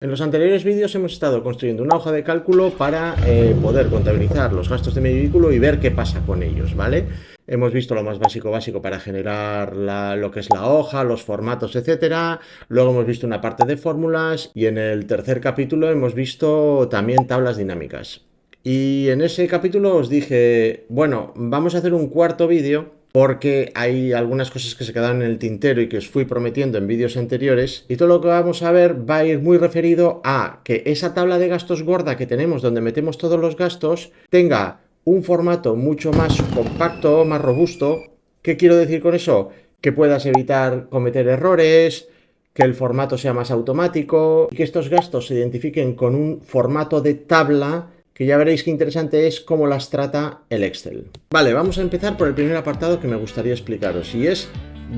En los anteriores vídeos hemos estado construyendo una hoja de cálculo para poder contabilizar los gastos de mi vehículo y ver qué pasa con ellos, ¿vale? Hemos visto lo más básico para generar lo que es la hoja, los formatos, etcétera. Luego hemos visto una parte de fórmulas y en el tercer capítulo hemos visto también tablas dinámicas. Y en ese capítulo os dije, bueno, vamos a hacer un cuarto vídeo porque hay algunas cosas que se quedaron en el tintero y que os fui prometiendo en vídeos anteriores, y todo lo que vamos a ver va a ir muy referido a que esa tabla de gastos gorda que tenemos donde metemos todos los gastos tenga un formato mucho más compacto, más robusto. ¿Qué quiero decir con eso? Que puedas evitar cometer errores, que el formato sea más automático y que estos gastos se identifiquen con un formato de tabla que ya veréis qué interesante es cómo las trata el Excel. Vale, vamos a empezar por el primer apartado que me gustaría explicaros, y es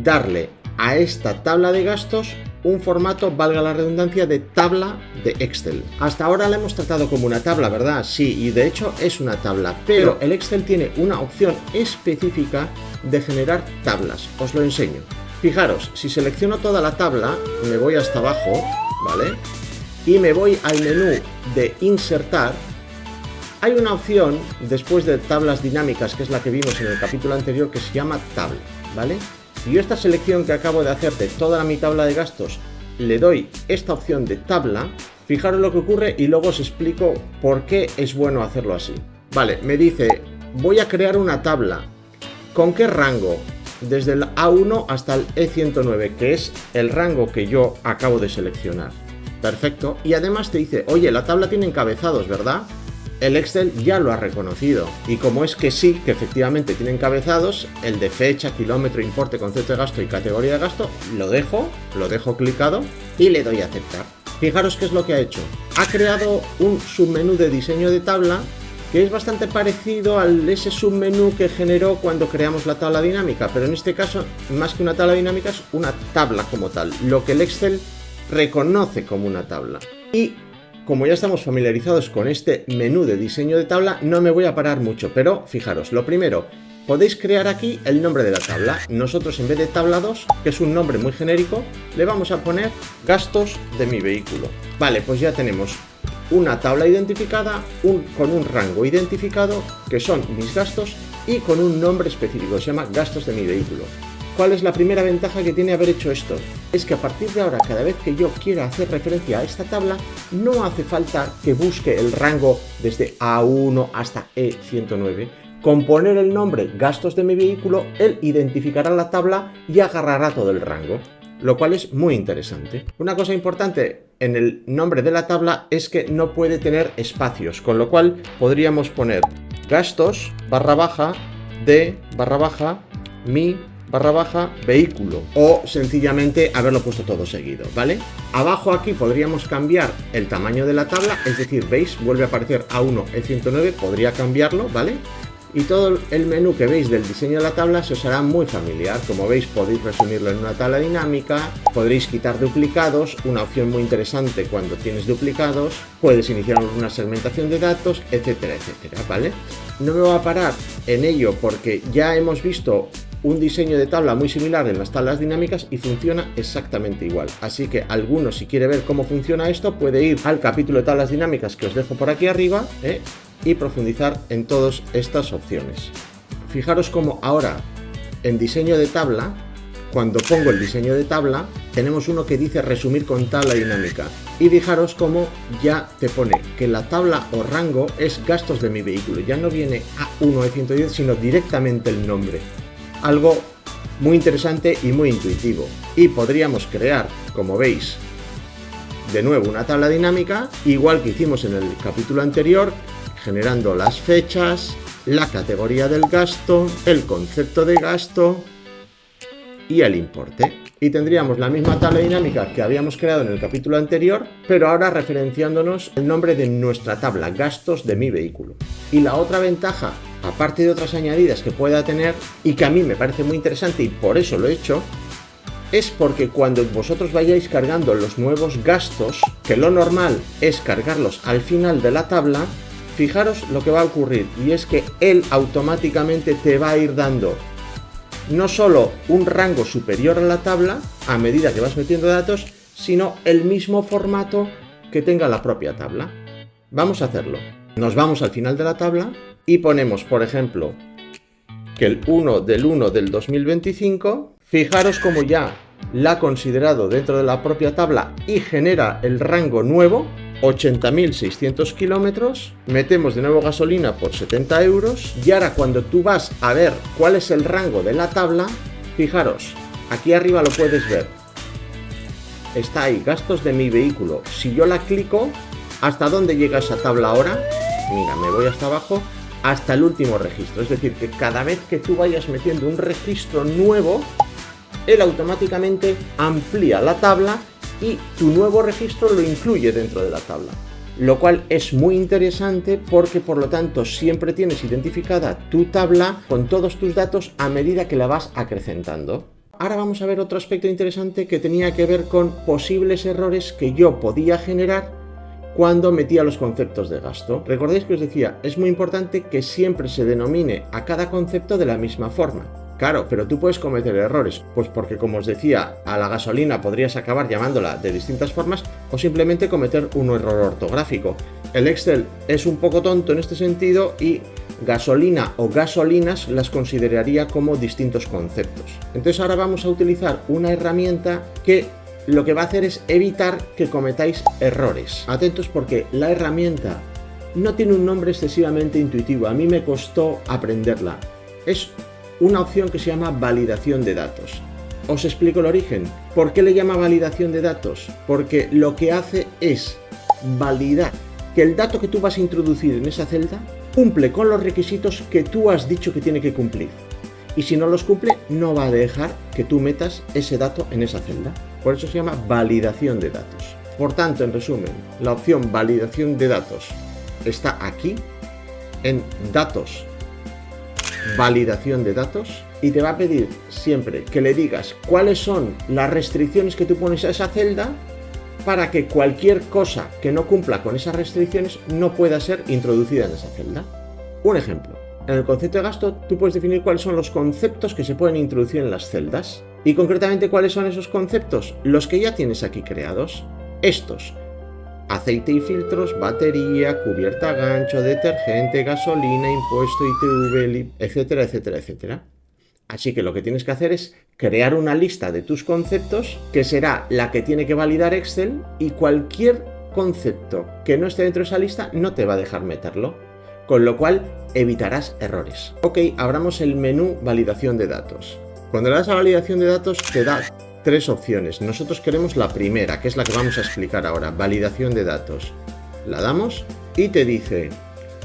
darle a esta tabla de gastos un formato, valga la redundancia, de tabla de Excel. Hasta ahora la hemos tratado como una tabla, ¿verdad? Sí, y de hecho es una tabla, pero el Excel tiene una opción específica de generar tablas. Os lo enseño. Fijaros, si selecciono toda la tabla, me voy hasta abajo, ¿vale? Y me voy al menú de insertar. Hay una opción después de tablas dinámicas, que es la que vimos en el capítulo anterior, que se llama tabla, ¿vale? Y yo esta selección que acabo de hacer de toda mi tabla de gastos, le doy esta opción de tabla. Fijaros lo que ocurre y luego os explico por qué es bueno hacerlo así. Vale, me dice, voy a crear una tabla. ¿Con qué rango? Desde el A1 hasta el E109, que es el rango que yo acabo de seleccionar. Perfecto. Y además te dice, oye, la tabla tiene encabezados, ¿verdad? El Excel ya lo ha reconocido, y como es que sí, que efectivamente tiene encabezados, el de fecha, kilómetro, importe, concepto de gasto y categoría de gasto, lo dejo clicado y le doy a aceptar. Fijaros qué es lo que ha hecho. Ha creado un submenú de diseño de tabla que es bastante parecido al ese submenú que generó cuando creamos la tabla dinámica, pero en este caso, más que una tabla dinámica, es una tabla como tal, lo que el Excel reconoce como una tabla. Y como ya estamos familiarizados con este menú de diseño de tabla, no me voy a parar mucho, pero fijaros, lo primero, podéis crear aquí el nombre de la tabla. Nosotros, en vez de tabla 2, que es un nombre muy genérico, le vamos a poner gastos de mi vehículo. Vale, pues ya tenemos una tabla identificada, con un rango identificado, que son mis gastos, y con un nombre específico, se llama gastos de mi vehículo. ¿Cuál es la primera ventaja que tiene haber hecho esto? Es que a partir de ahora, cada vez que yo quiera hacer referencia a esta tabla, no hace falta que busque el rango desde A1 hasta E109. Con poner el nombre gastos de mi vehículo, él identificará la tabla y agarrará todo el rango, lo cual es muy interesante. Una cosa importante en el nombre de la tabla es que no puede tener espacios, con lo cual podríamos poner gastos _ de _ mi _ vehículo, o sencillamente haberlo puesto todo seguido, ¿vale? Abajo aquí podríamos cambiar el tamaño de la tabla, es decir, veis, vuelve a aparecer A1, E109, podría cambiarlo, ¿vale? Y todo el menú que veis del diseño de la tabla se os hará muy familiar. Como veis, podéis resumirlo en una tabla dinámica, podréis quitar duplicados, una opción muy interesante cuando tienes duplicados, puedes iniciar una segmentación de datos, etcétera, etcétera, ¿vale? No me voy a parar en ello porque ya hemos visto un diseño de tabla muy similar en las tablas dinámicas y funciona exactamente igual. Así que alguno, si quiere ver cómo funciona esto, puede ir al capítulo de tablas dinámicas que os dejo por aquí arriba, y profundizar en todas estas opciones. Fijaros cómo ahora en diseño de tabla, cuando pongo el diseño de tabla, tenemos uno que dice resumir con tabla dinámica, y fijaros cómo ya te pone que la tabla o rango es gastos de mi vehículo, ya no viene A1 de 110, sino directamente el nombre. Algo muy interesante y muy intuitivo. Y podríamos crear, como veis, de nuevo una tabla dinámica, igual que hicimos en el capítulo anterior, generando las fechas, la categoría del gasto, el concepto de gasto y el importe. Y tendríamos la misma tabla dinámica que habíamos creado en el capítulo anterior, pero ahora referenciándonos el nombre de nuestra tabla, gastos de mi vehículo. Y la otra ventaja, aparte de otras añadidas que pueda tener, y que a mí me parece muy interesante y por eso lo he hecho, es porque cuando vosotros vayáis cargando los nuevos gastos, que lo normal es cargarlos al final de la tabla, fijaros lo que va a ocurrir, y es que él automáticamente te va a ir dando no solo un rango superior a la tabla a medida que vas metiendo datos, sino el mismo formato que tenga la propia tabla. Vamos a hacerlo. Nos vamos al final de la tabla y ponemos, por ejemplo, que el 1 del 2025, fijaros como ya la ha considerado dentro de la propia tabla y genera el rango nuevo, 80.600 kilómetros, metemos de nuevo gasolina por 70 euros y ahora cuando tú vas a ver cuál es el rango de la tabla, fijaros, aquí arriba lo puedes ver, está ahí, gastos de mi vehículo. Si yo la clico, ¿hasta dónde llega esa tabla ahora? Mira, me voy hasta abajo, hasta el último registro, es decir, que cada vez que tú vayas metiendo un registro nuevo, él automáticamente amplía la tabla y tu nuevo registro lo incluye dentro de la tabla. Lo cual es muy interesante porque por lo tanto siempre tienes identificada tu tabla con todos tus datos a medida que la vas acrecentando. Ahora vamos a ver otro aspecto interesante que tenía que ver con posibles errores que yo podía generar cuando metía los conceptos de gasto. Recordéis que os decía, es muy importante que siempre se denomine a cada concepto de la misma forma. Claro, pero tú puedes cometer errores, pues porque como os decía, a la gasolina podrías acabar llamándola de distintas formas o simplemente cometer un error ortográfico. El Excel es un poco tonto en este sentido y gasolina o gasolinas las consideraría como distintos conceptos. Entonces ahora vamos a utilizar una herramienta que lo que va a hacer es evitar que cometáis errores. Atentos porque la herramienta no tiene un nombre excesivamente intuitivo, a mí me costó aprenderla. Es una opción que se llama validación de datos. Os explico el origen. ¿Por qué le llama validación de datos? Porque lo que hace es validar que el dato que tú vas a introducir en esa celda cumple con los requisitos que tú has dicho que tiene que cumplir. Y si no los cumple, no va a dejar que tú metas ese dato en esa celda. Por eso se llama validación de datos. Por tanto, en resumen, la opción validación de datos está aquí, en datos, validación de datos, y te va a pedir siempre que le digas cuáles son las restricciones que tú pones a esa celda para que cualquier cosa que no cumpla con esas restricciones no pueda ser introducida en esa celda. Un ejemplo. En el concepto de gasto, tú puedes definir cuáles son los conceptos que se pueden introducir en las celdas. Y concretamente, ¿cuáles son esos conceptos? Los que ya tienes aquí creados. Estos: aceite y filtros, batería, cubierta gancho, detergente, gasolina, impuesto, ITV, etcétera, etcétera, etcétera. Así que lo que tienes que hacer es crear una lista de tus conceptos, que será la que tiene que validar Excel, y cualquier concepto que no esté dentro de esa lista no te va a dejar meterlo. Con lo cual evitarás errores. Ok, abramos el menú validación de datos. Cuando le das a validación de datos te da tres opciones. Nosotros queremos la primera, que es la que vamos a explicar ahora, validación de datos. La damos y te dice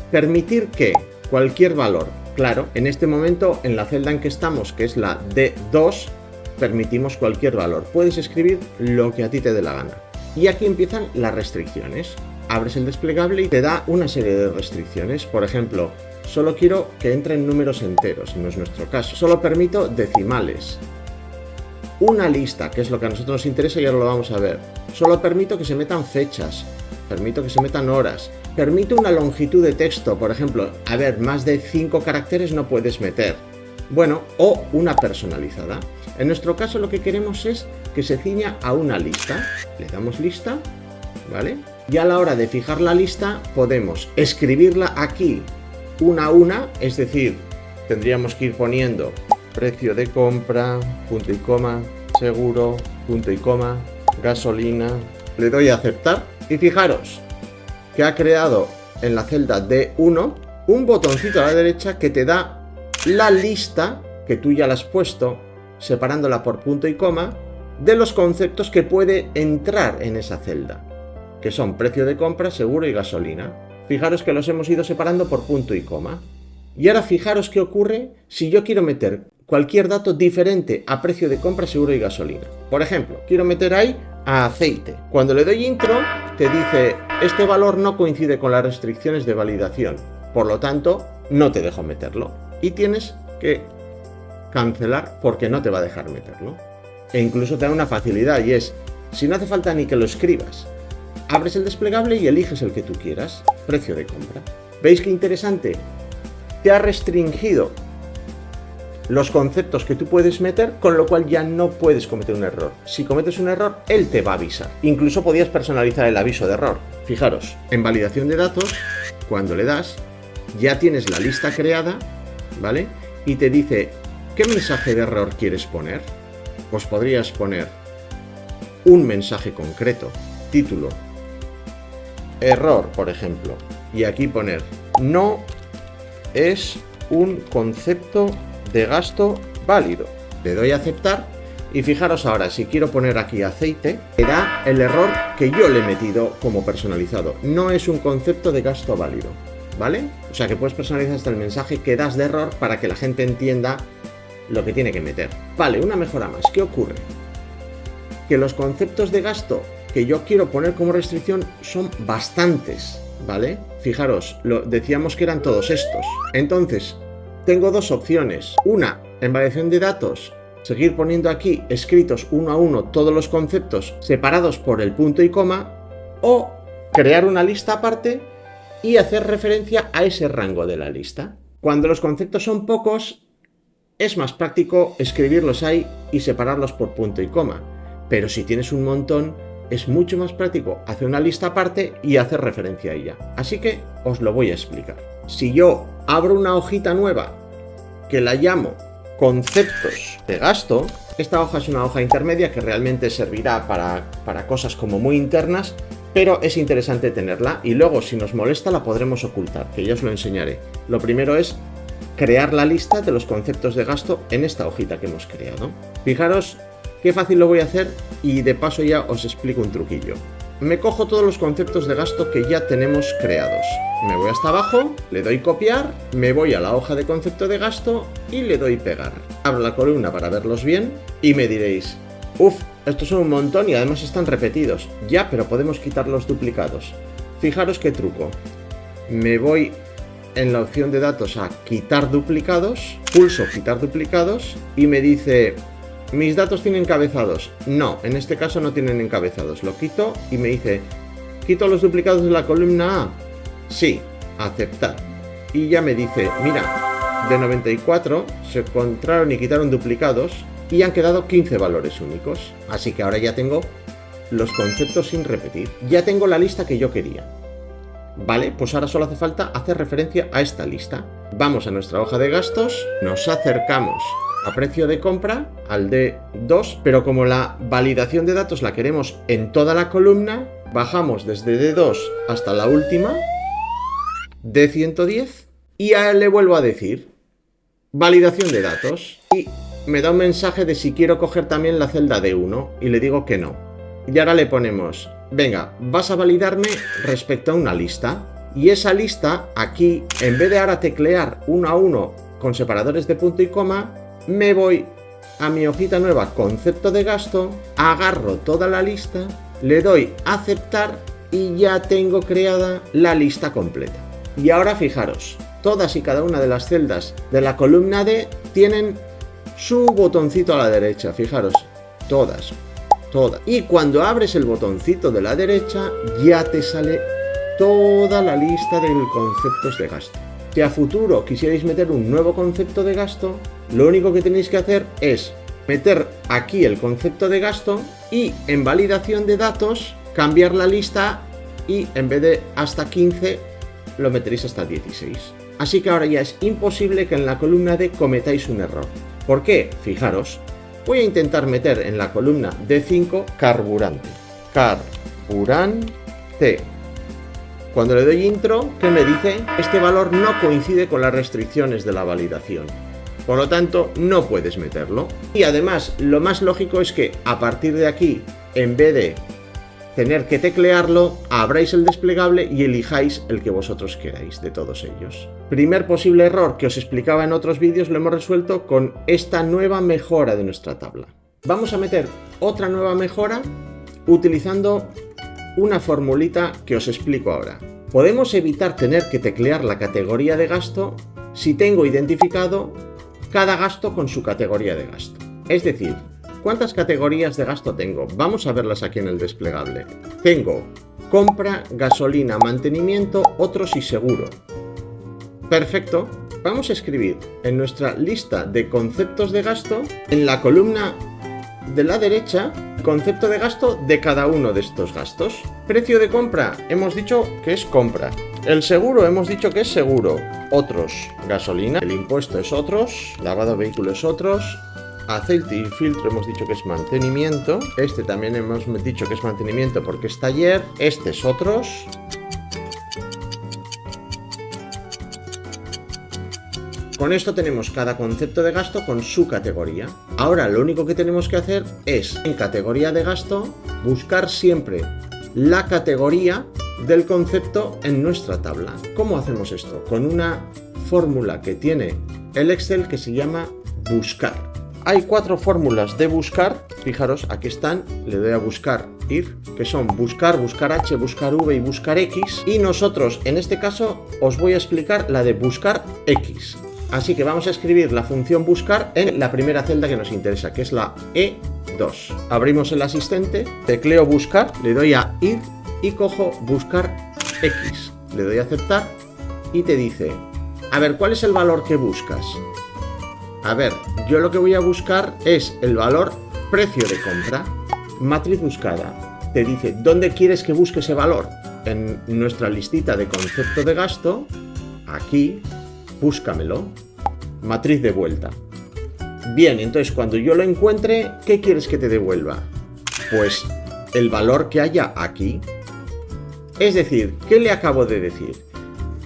permitir que cualquier valor. Claro, en este momento en la celda en que estamos, que es la D2, permitimos cualquier valor. Puedes escribir lo que a ti te dé la gana. Y aquí empiezan las restricciones. Abres el desplegable y te da una serie de restricciones. Por ejemplo, solo quiero que entren números enteros, no es nuestro caso. Solo permito decimales. Una lista, que es lo que a nosotros nos interesa y ahora lo vamos a ver. Solo permito que se metan fechas. Permito que se metan horas. Permito una longitud de texto. Por ejemplo, a ver, más de 5 caracteres no puedes meter. Bueno, o una personalizada. En nuestro caso lo que queremos es que se ciña a una lista. Le damos lista, ¿vale? Y a la hora de fijar la lista podemos escribirla aquí una a una, es decir, tendríamos que ir poniendo precio de compra, punto y coma, seguro, punto y coma, gasolina. Le doy a aceptar y fijaros que ha creado en la celda D1 un botoncito a la derecha que te da la lista, que tú ya la has puesto, separándola por punto y coma, de los conceptos que puede entrar en esa celda, que son precio de compra, seguro y gasolina. Fijaros que los hemos ido separando por punto y coma. Y ahora fijaros qué ocurre si yo quiero meter cualquier dato diferente a precio de compra, seguro y gasolina. Por ejemplo, quiero meter ahí a aceite. Cuando le doy intro, te dice, este valor no coincide con las restricciones de validación. Por lo tanto, no te dejo meterlo. Y tienes que cancelar porque no te va a dejar meterlo. E incluso te da una facilidad y es, si no hace falta ni que lo escribas, abres el desplegable y eliges el que tú quieras. Precio de compra. ¿Veis qué interesante? Te ha restringido los conceptos que tú puedes meter, con lo cual ya no puedes cometer un error. Si cometes un error, él te va a avisar. Incluso podías personalizar el aviso de error. Fijaros, en validación de datos, cuando le das, ya tienes la lista creada, ¿vale? Y te dice, ¿qué mensaje de error quieres poner? Pues podrías poner un mensaje concreto, título, error, por ejemplo, y aquí poner, no es un concepto de gasto válido. Le doy a aceptar y fijaros ahora, si quiero poner aquí aceite, me da el error que yo le he metido como personalizado. No es un concepto de gasto válido, ¿vale? O sea que puedes personalizar hasta el mensaje que das de error para que la gente entienda lo que tiene que meter. Vale, una mejora más. ¿Qué ocurre? Que los conceptos de gasto que yo quiero poner como restricción son bastantes, ¿vale? Fijaros, decíamos que eran todos estos. Entonces, tengo dos opciones. Una, en validación de datos, seguir poniendo aquí escritos uno a uno todos los conceptos separados por el punto y coma, o crear una lista aparte y hacer referencia a ese rango de la lista. Cuando los conceptos son pocos, es más práctico escribirlos ahí y separarlos por punto y coma. Pero si tienes un montón, es mucho más práctico hacer una lista aparte y hacer referencia a ella. Así que os lo voy a explicar. Si yo abro una hojita nueva que la llamo conceptos de gasto, esta hoja es una hoja intermedia que realmente servirá para cosas como muy internas, pero es interesante tenerla y luego si nos molesta la podremos ocultar, que ya os lo enseñaré. Lo primero es crear la lista de los conceptos de gasto en esta hojita que hemos creado. Fijaros qué fácil lo voy a hacer y de paso ya os explico un truquillo. Me cojo todos los conceptos de gasto que ya tenemos creados. Me voy hasta abajo, le doy copiar, me voy a la hoja de concepto de gasto y le doy pegar. Abro la columna para verlos bien y me diréis, uff, estos son un montón y además están repetidos. Ya, pero podemos quitar los duplicados. Fijaros qué truco. Me voy en la opción de datos a quitar duplicados, pulso quitar duplicados y me dice, ¿mis datos tienen encabezados? No, en este caso no tienen encabezados. Lo quito y me dice, ¿quito los duplicados de la columna A? Sí, aceptar. Y ya me dice, mira, de 94 se encontraron y quitaron duplicados y han quedado 15 valores únicos. Así que ahora ya tengo los conceptos sin repetir. Ya tengo la lista que yo quería. Vale, pues ahora solo hace falta hacer referencia a esta lista. Vamos a nuestra hoja de gastos, nos acercamos a precio de compra, al D2, pero como la validación de datos la queremos en toda la columna, bajamos desde D2 hasta la última, D110, y ya le vuelvo a decir, validación de datos, y me da un mensaje de si quiero coger también la celda D1, y le digo que no. Y ahora le ponemos, venga, vas a validarme respecto a una lista, y esa lista, aquí, en vez de ahora teclear uno a uno con separadores de punto y coma, me voy a mi hojita nueva, concepto de gasto, agarro toda la lista, le doy a aceptar y ya tengo creada la lista completa. Y ahora fijaros, todas y cada una de las celdas de la columna D tienen su botoncito a la derecha, fijaros, todas. Y cuando abres el botoncito de la derecha, ya te sale toda la lista de conceptos de gasto. Si a futuro quisierais meter un nuevo concepto de gasto, lo único que tenéis que hacer es meter aquí el concepto de gasto y en validación de datos cambiar la lista y en vez de hasta 15 lo meteréis hasta 16. Así que ahora ya es imposible que en la columna D cometáis un error. ¿Por qué? Fijaros, voy a intentar meter en la columna D5 carburante. Carburante. Cuando le doy intro, ¿qué me dice? Este valor no coincide con las restricciones de la validación. Por lo tanto, no puedes meterlo. Y además, lo más lógico es que a partir de aquí, en vez de tener que teclearlo, abráis el desplegable y elijáis el que vosotros queráis de todos ellos. Primer posible error que os explicaba en otros vídeos lo hemos resuelto con esta nueva mejora de nuestra tabla. Vamos a meter otra nueva mejora utilizando una formulita que os explico ahora. Podemos evitar tener que teclear la categoría de gasto si tengo identificado cada gasto con su categoría de gasto. Es decir, ¿cuántas categorías de gasto tengo? Vamos a verlas aquí en el desplegable. Tengo compra, gasolina, mantenimiento, otros y seguro. Perfecto. vamos a escribir en nuestra lista de conceptos de gasto, en la columna de la derecha, concepto de gasto de cada uno de estos gastos. Precio de compra, hemos dicho que es compra. El seguro, hemos dicho que es seguro. Otros, gasolina. El impuesto es otros. Lavado de vehículo es otros. Aceite y filtro hemos dicho que es mantenimiento. Este también hemos dicho que es mantenimiento porque es taller. Este es otros. Con esto tenemos cada concepto de gasto con su categoría. Ahora lo único que tenemos que hacer es, en categoría de gasto, buscar siempre la categoría del concepto en nuestra tabla. ¿Cómo hacemos esto? Con una fórmula que tiene el Excel que se llama buscar. Hay 4 fórmulas de buscar. Fijaros, aquí están. Le doy a buscar ir, que son buscar, buscar H, buscar V y buscar X. Y nosotros, en este caso, os voy a explicar la de buscar X. Así que vamos a escribir la función buscar en la primera celda que nos interesa, que es la E2. Abrimos el asistente, tecleo buscar, le doy a ir y cojo buscar X. Le doy a aceptar y te dice, a ver, ¿cuál es el valor que buscas? A ver, yo lo que voy a buscar es el valor precio de compra. Matriz buscada. Te dice, ¿dónde quieres que busque ese valor? En nuestra listita de concepto de gasto, aquí, búscamelo. Matriz de vuelta. Bien, entonces cuando yo lo encuentre, ¿qué quieres que te devuelva? Pues el valor que haya aquí. Es decir, ¿qué le acabo de decir?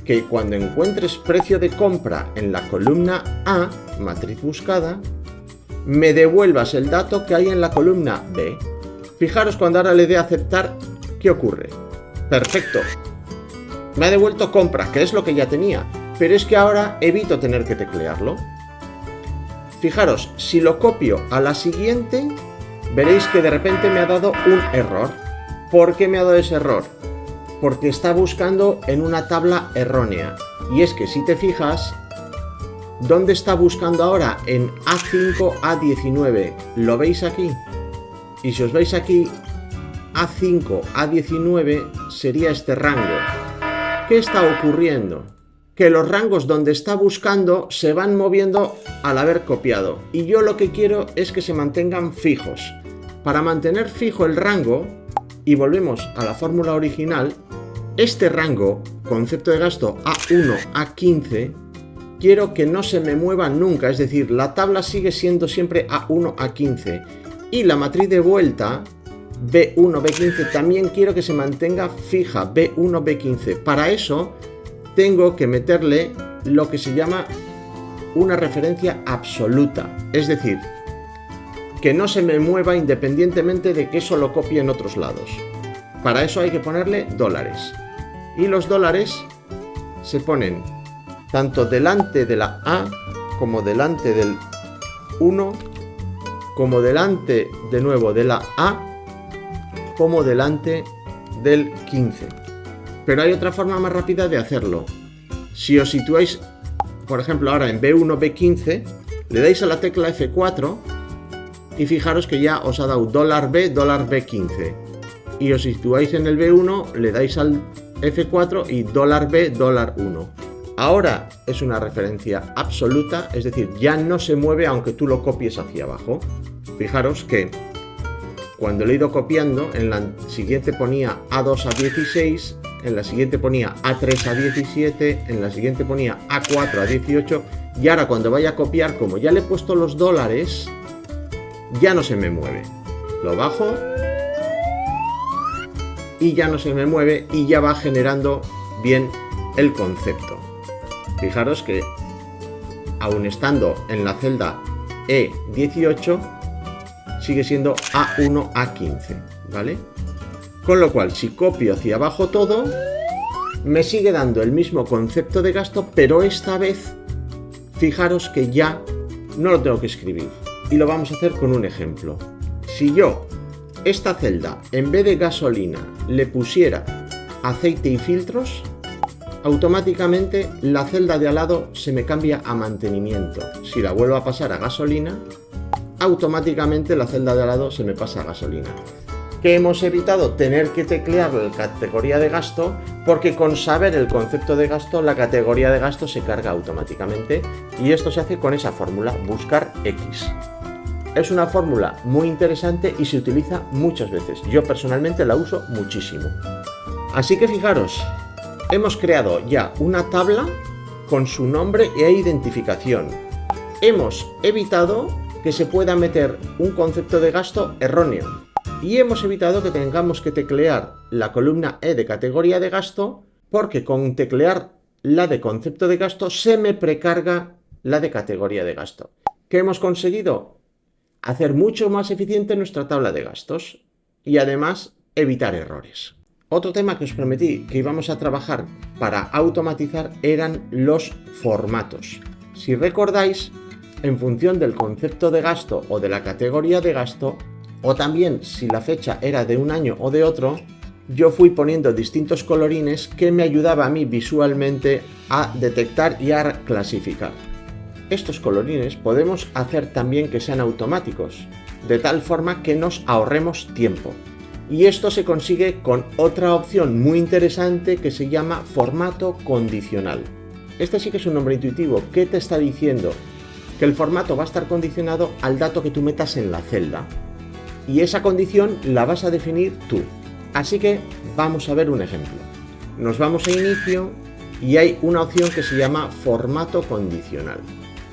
Que cuando encuentres precio de compra en la columna A, matriz buscada, me devuelvas el dato que hay en la columna B. Fijaros cuando ahora le dé a aceptar, ¿qué ocurre? Perfecto. Me ha devuelto compra, que es lo que ya tenía. Pero es que ahora evito tener que teclearlo. Fijaros, si lo copio a la siguiente, veréis que de repente me ha dado un error. ¿Por qué me ha dado ese error? Porque está buscando en una tabla errónea. Y es que si te fijas, ¿dónde está buscando ahora? En A5, A19. ¿Lo veis aquí? Y si os veis aquí, A5, A19 sería este rango. ¿Qué está ocurriendo? Que los rangos donde está buscando se van moviendo al haber copiado. Y yo lo que quiero es que se mantengan fijos. Para mantener fijo el rango, y volvemos a la fórmula original, este rango, concepto de gasto A1, A15, quiero que no se me mueva nunca. Es decir, la tabla sigue siendo siempre A1, A15. Y la matriz de vuelta, B1, B15, también quiero que se mantenga fija, B1, B15. Para eso tengo que meterle lo que se llama una referencia absoluta, es decir, que no se me mueva independientemente de que eso lo copie en otros lados. Para eso hay que ponerle dólares. Y los dólares se ponen tanto delante de la A como delante del 1, como delante de nuevo de la A, como delante del 15. Pero hay otra forma más rápida de hacerlo. Si os situáis, por ejemplo, ahora en B1, B15, le dais a la tecla F4 y fijaros que ya os ha dado dólar B, dólar B15. Y os situáis en el B1, le dais al F4 y dólar B, dólar 1. Ahora es una referencia absoluta, es decir, ya no se mueve aunque tú lo copies hacia abajo. Fijaros que cuando lo he ido copiando, en la siguiente ponía A2 a 16, en la siguiente ponía A3 a 17, en la siguiente ponía A4 a 18, y ahora cuando vaya a copiar, como ya le he puesto los dólares, ya no se me mueve. Lo bajo y ya no se me mueve y ya va generando bien el concepto. Fijaros que aun estando en la celda E18, sigue siendo A1, A15, ¿vale? Con lo cual, si copio hacia abajo todo, me sigue dando el mismo concepto de gasto, pero esta vez, fijaros que ya no lo tengo que escribir. Y lo vamos a hacer con un ejemplo. Si yo, esta celda, en vez de gasolina, le pusiera aceite y filtros, automáticamente la celda de al lado se me cambia a mantenimiento. Si la vuelvo a pasar a gasolina, automáticamente la celda de al lado se me pasa a gasolina. que hemos evitado tener que teclear la categoría de gasto, porque con saber el concepto de gasto, la categoría de gasto se carga automáticamente, y esto se hace con esa fórmula, buscar X. Es una fórmula muy interesante y se utiliza muchas veces. Yo personalmente la uso muchísimo. Así que fijaros, hemos creado ya una tabla con su nombre e identificación. Hemos evitado que se pueda meter un concepto de gasto erróneo. Y hemos evitado que tengamos que teclear la columna E de categoría de gasto, porque con teclear la de concepto de gasto se me precarga la de categoría de gasto. ¿Qué hemos conseguido? Hacer mucho más eficiente nuestra tabla de gastos y además evitar errores. Otro tema que os prometí que íbamos a trabajar para automatizar eran los formatos. Si recordáis, en función del concepto de gasto o de la categoría de gasto, o también si la fecha era de un año o de otro, yo fui poniendo distintos colorines que me ayudaba a mí visualmente a detectar y a clasificar. Estos colorines podemos hacer también que sean automáticos, de tal forma que nos ahorremos tiempo. Y esto se consigue con otra opción muy interesante que se llama formato condicional. Este sí que es un nombre intuitivo que te está diciendo que el formato va a estar condicionado al dato que tú metas en la celda. Y esa condición la vas a definir tú. Así que vamos a ver un ejemplo. Nos vamos a inicio y hay una opción que se llama formato condicional.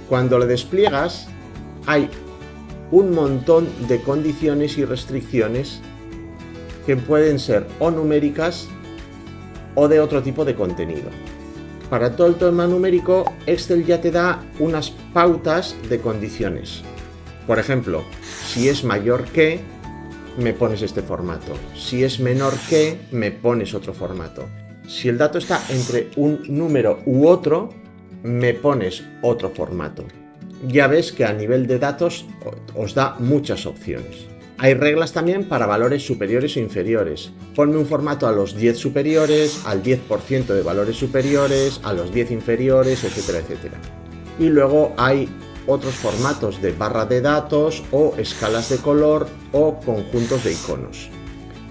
Cuando lo despliegas hay un montón de condiciones y restricciones que pueden ser o numéricas o de otro tipo de contenido. Para todo el tema numérico, Excel ya te da unas pautas de condiciones. Por ejemplo, si es mayor que, me pones este formato. Si es menor que, me pones otro formato. Si el dato está entre un número u otro, me pones otro formato. Ya ves que a nivel de datos os da muchas opciones. Hay reglas también para valores superiores o inferiores. Ponme un formato a los 10 superiores, al 10% de valores superiores, a los 10 inferiores, etcétera, etcétera. Y luego hay otros formatos de barra de datos o escalas de color o conjuntos de iconos.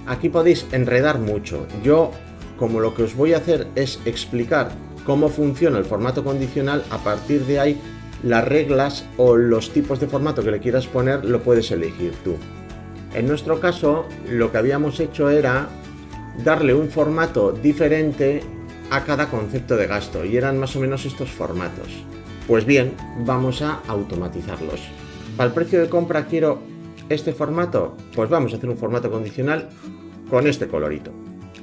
Aquí podéis enredar mucho. Yo, como lo que os voy a hacer es explicar cómo funciona el formato condicional, a partir de ahí las reglas o los tipos de formato que le quieras poner lo puedes elegir tú. En nuestro caso, lo que habíamos hecho era darle un formato diferente a cada concepto de gasto y eran más o menos estos formatos. Pues bien, vamos a automatizarlos. Para el precio de compra quiero este formato, pues vamos a hacer un formato condicional con este colorito.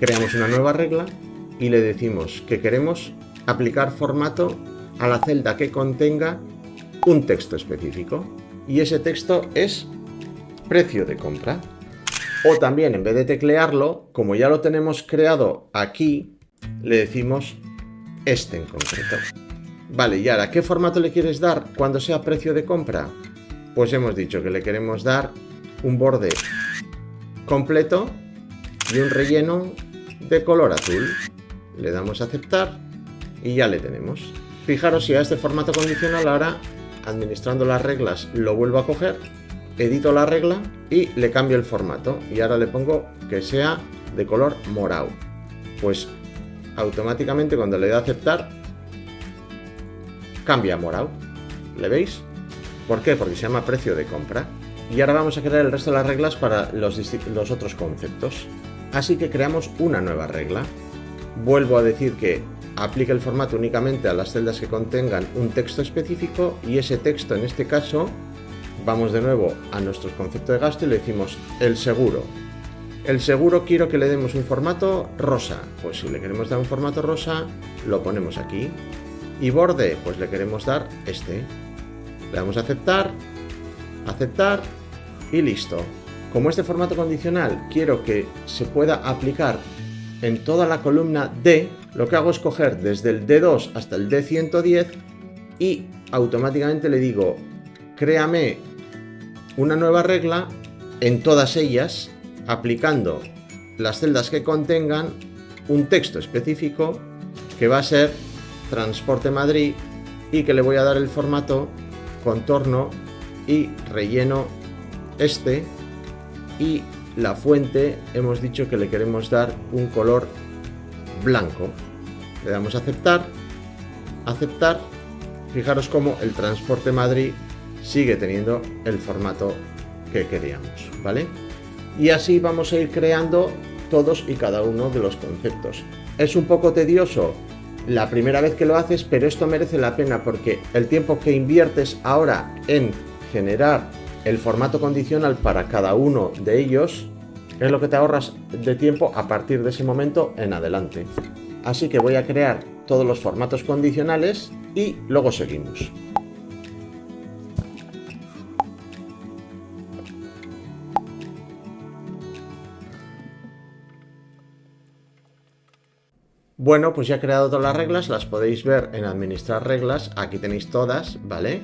Creamos una nueva regla y le decimos que queremos aplicar formato a la celda que contenga un texto específico y ese texto es precio de compra. O también, en vez de teclearlo, como ya lo tenemos creado aquí, le decimos este en concreto. Vale, y ahora, ¿qué formato le quieres dar cuando sea precio de compra? Pues hemos dicho que le queremos dar un borde completo y un relleno de color azul. Le damos a aceptar y ya le tenemos. Fijaros, si a este formato condicional ahora, administrando las reglas, lo vuelvo a coger, edito la regla y le cambio el formato y ahora le pongo que sea de color morado. Pues automáticamente cuando le doy a aceptar cambia a morado. ¿Le veis? ¿Por qué? Porque se llama precio de compra. Y ahora vamos a crear el resto de las reglas para los otros conceptos. Así que creamos una nueva regla. Vuelvo a decir que aplique el formato únicamente a las celdas que contengan un texto específico y ese texto, en este caso, vamos de nuevo a nuestro concepto de gasto y le decimos el seguro. El seguro quiero que le demos un formato rosa. Pues si le queremos dar un formato rosa, lo ponemos aquí. Y borde, pues le queremos dar este. Le damos a aceptar, aceptar y listo. Como este formato condicional quiero que se pueda aplicar en toda la columna D, lo que hago es coger desde el D2 hasta el D110 y automáticamente le digo, créame una nueva regla en todas ellas, aplicando las celdas que contengan un texto específico que va a ser Transporte Madrid y que le voy a dar el formato contorno y relleno este y la fuente hemos dicho que le queremos dar un color blanco. Le damos a aceptar, aceptar. Fijaros cómo el Transporte Madrid sigue teniendo el formato que queríamos, ¿vale? Y así vamos a ir creando todos y cada uno de los conceptos. Es un poco tedioso la primera vez que lo haces, pero esto merece la pena porque el tiempo que inviertes ahora en generar el formato condicional para cada uno de ellos es lo que te ahorras de tiempo a partir de ese momento en adelante. Así que voy a crear todos los formatos condicionales y luego seguimos. Bueno, pues ya he creado todas las reglas, las podéis ver en administrar reglas, aquí tenéis todas, ¿vale?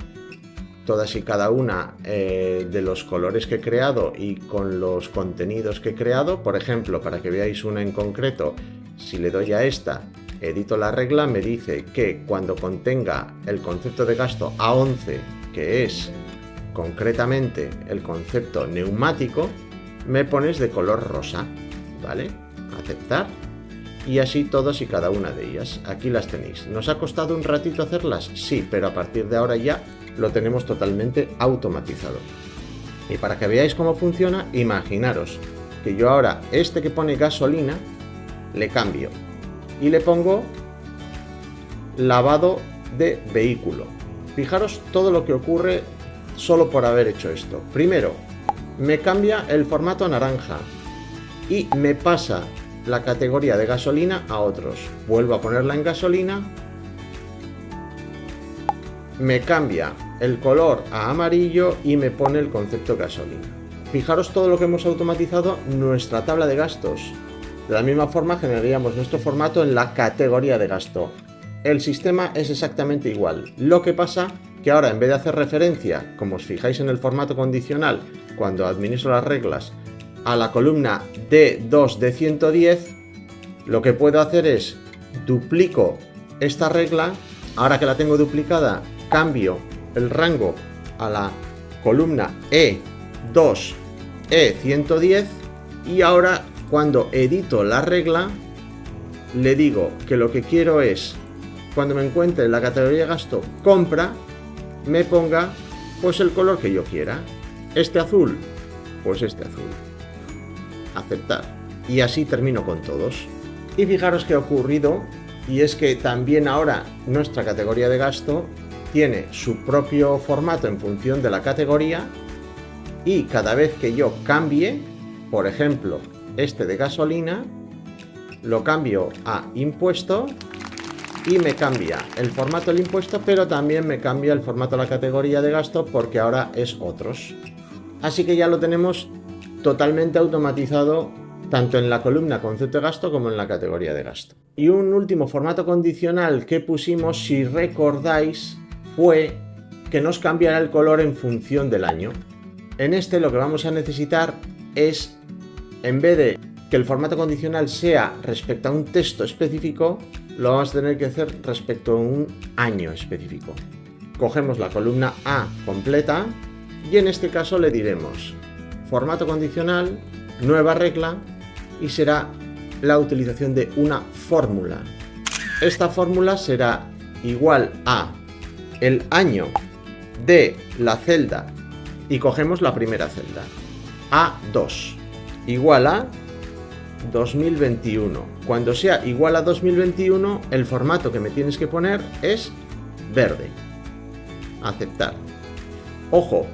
Todas y cada una de los colores que he creado y con los contenidos que he creado. Por ejemplo, para que veáis una en concreto, si le doy a esta, edito la regla, me dice que cuando contenga el concepto de gasto A11, que es concretamente el concepto neumático, me pones de color rosa, ¿vale? Aceptar. Y así todas y cada una de ellas. Aquí las tenéis. ¿Nos ha costado un ratito hacerlas? Sí, pero a partir de ahora ya lo tenemos totalmente automatizado. Y para que veáis cómo funciona, imaginaros que yo ahora este que pone gasolina le cambio y le pongo lavado de vehículo. Fijaros todo lo que ocurre solo por haber hecho esto. Primero, me cambia el formato a naranja y me pasa la categoría de gasolina a otros. Vuelvo a ponerla en gasolina, me cambia el color a amarillo y me pone el concepto gasolina. Fijaros todo lo que hemos automatizado nuestra tabla de gastos. De la misma forma generaríamos nuestro formato en la categoría de gasto. El sistema es exactamente igual. Lo que pasa que ahora, en vez de hacer referencia, como os fijáis en el formato condicional, cuando administro las reglas, a la columna D2 de 110, lo que puedo hacer es duplico esta regla. Ahora que la tengo duplicada, cambio el rango a la columna E2 E110 y ahora cuando edito la regla le digo que lo que quiero es, cuando me encuentre en la categoría de gasto compra, me ponga pues el color que yo quiera. Este azul, pues este azul. Aceptar. Y así termino con todos. Y fijaros qué ha ocurrido, y es que también ahora nuestra categoría de gasto tiene su propio formato en función de la categoría, y cada vez que yo cambie, por ejemplo, este de gasolina, lo cambio a impuesto y me cambia el formato del impuesto, pero también me cambia el formato de la categoría de gasto porque ahora es otros. Así que ya lo tenemos totalmente automatizado tanto en la columna concepto de gasto como en la categoría de gasto. Y un último formato condicional que pusimos, si recordáis, fue que nos cambiara el color en función del año. En este lo que vamos a necesitar es, en vez de que el formato condicional sea respecto a un texto específico, lo vamos a tener que hacer respecto a un año específico. Cogemos la columna A completa y en este caso le diremos formato condicional, nueva regla, y será la utilización de una fórmula. Esta fórmula será igual a el año de la celda, y cogemos la primera celda, A2, igual a 2021. Cuando sea igual a 2021, el formato que me tienes que poner es verde. Aceptar. Ojo,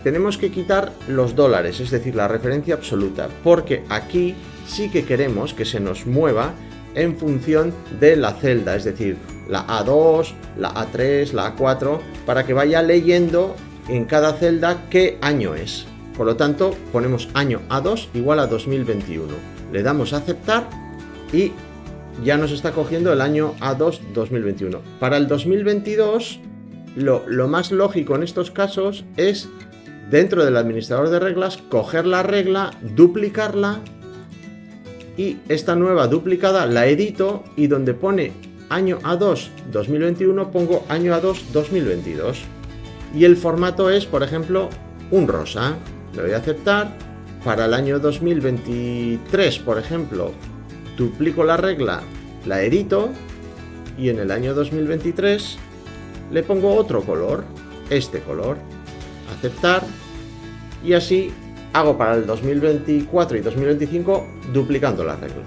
tenemos que quitar los dólares, es decir, la referencia absoluta, porque aquí sí que queremos que se nos mueva en función de la celda, es decir, la A2, la A3, la A4, para que vaya leyendo en cada celda qué año es. Por lo tanto, ponemos año A2 igual a 2021. Le damos a aceptar y ya nos está cogiendo el año A2 2021. Para el 2022, lo más lógico en estos casos es, dentro del administrador de reglas, coger la regla, duplicarla, y esta nueva duplicada la edito, y donde pone año A2 2021 pongo año A2 2022. Y el formato es, por ejemplo, un rosa. Le voy a aceptar para el año 2023, por ejemplo, duplico la regla, la edito y en el año 2023 le pongo otro color, este color, aceptar, y así hago para el 2024 y 2025 duplicando la regla.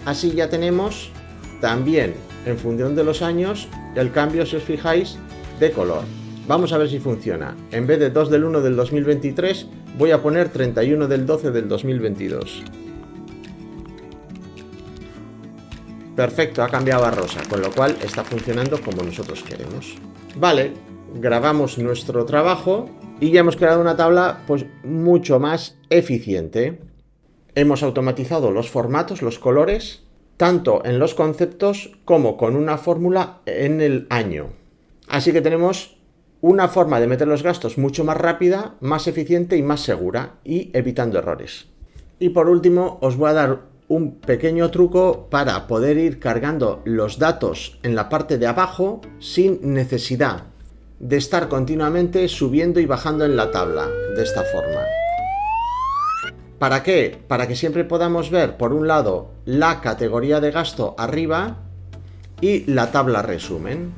Así ya tenemos también, en función de los años, el cambio, si os fijáis, de color. Vamos a ver si funciona. En vez de 2 del 1 del 2023, voy a poner 31 del 12 del 2022. Perfecto, ha cambiado a rosa, con lo cual está funcionando como nosotros queremos. Vale, grabamos nuestro trabajo y ya hemos creado una tabla pues mucho más eficiente. Hemos automatizado los formatos, los colores, tanto en los conceptos como con una fórmula en el año. Así que tenemos una forma de meter los gastos mucho más rápida, más eficiente y más segura, y evitando errores. Y por último, os voy a dar un pequeño truco para poder ir cargando los datos en la parte de abajo sin necesidad de estar continuamente subiendo y bajando en la tabla de esta forma. ¿Para qué? Para que siempre podamos ver, por un lado, la categoría de gasto arriba y la tabla resumen.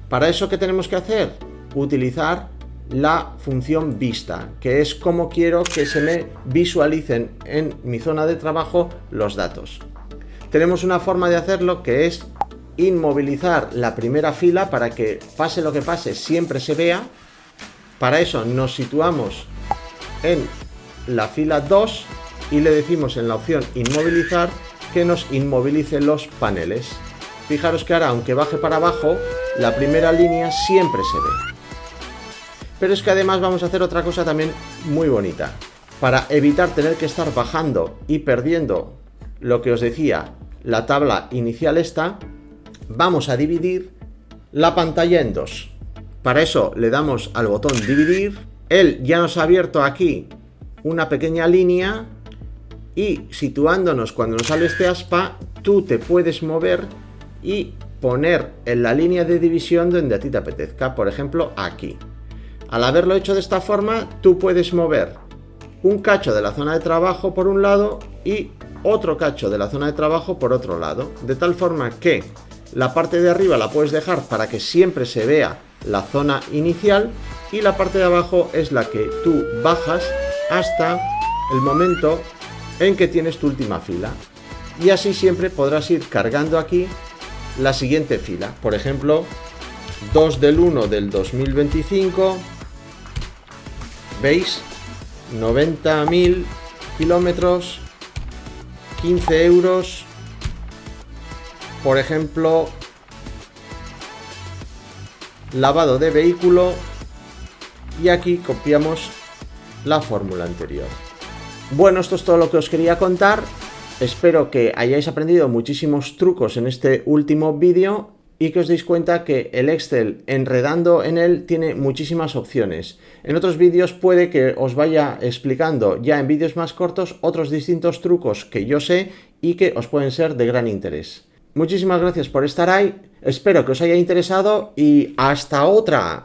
¿Para eso qué tenemos que hacer? Utilizar la función vista, que es como quiero que se me visualicen en mi zona de trabajo los datos. Tenemos una forma de hacerlo que es inmovilizar la primera fila para que pase lo que pase siempre se vea. Para eso nos situamos en la fila 2 y le decimos en la opción inmovilizar que nos inmovilice los paneles. Fijaros que ahora, aunque baje para abajo, la primera línea siempre se ve. Pero es que además vamos a hacer otra cosa también muy bonita. Para evitar tener que estar bajando y perdiendo lo que os decía, la tabla inicial esta, vamos a dividir la pantalla en dos. Para eso le damos al botón dividir. Él ya nos ha abierto aquí una pequeña línea y situándonos cuando nos sale este aspa, tú te puedes mover y poner en la línea de división donde a ti te apetezca, por ejemplo aquí. Al haberlo hecho de esta forma, tú puedes mover un cacho de la zona de trabajo por un lado y otro cacho de la zona de trabajo por otro lado, de tal forma que la parte de arriba la puedes dejar para que siempre se vea la zona inicial y la parte de abajo es la que tú bajas hasta el momento en que tienes tu última fila, y así siempre podrás ir cargando aquí la siguiente fila. Por ejemplo, 2 del 1 del 2025, ¿veis? 90.000 kilómetros, 15 euros, por ejemplo, lavado de vehículo, y aquí copiamos la fórmula anterior. Bueno, esto es todo lo que os quería contar. Espero que hayáis aprendido muchísimos trucos en este último vídeo y que os deis cuenta que el Excel, enredando en él, tiene muchísimas opciones. En otros vídeos puede que os vaya explicando ya en vídeos más cortos otros distintos trucos que yo sé y que os pueden ser de gran interés. Muchísimas gracias por estar ahí, espero que os haya interesado y ¡hasta otra!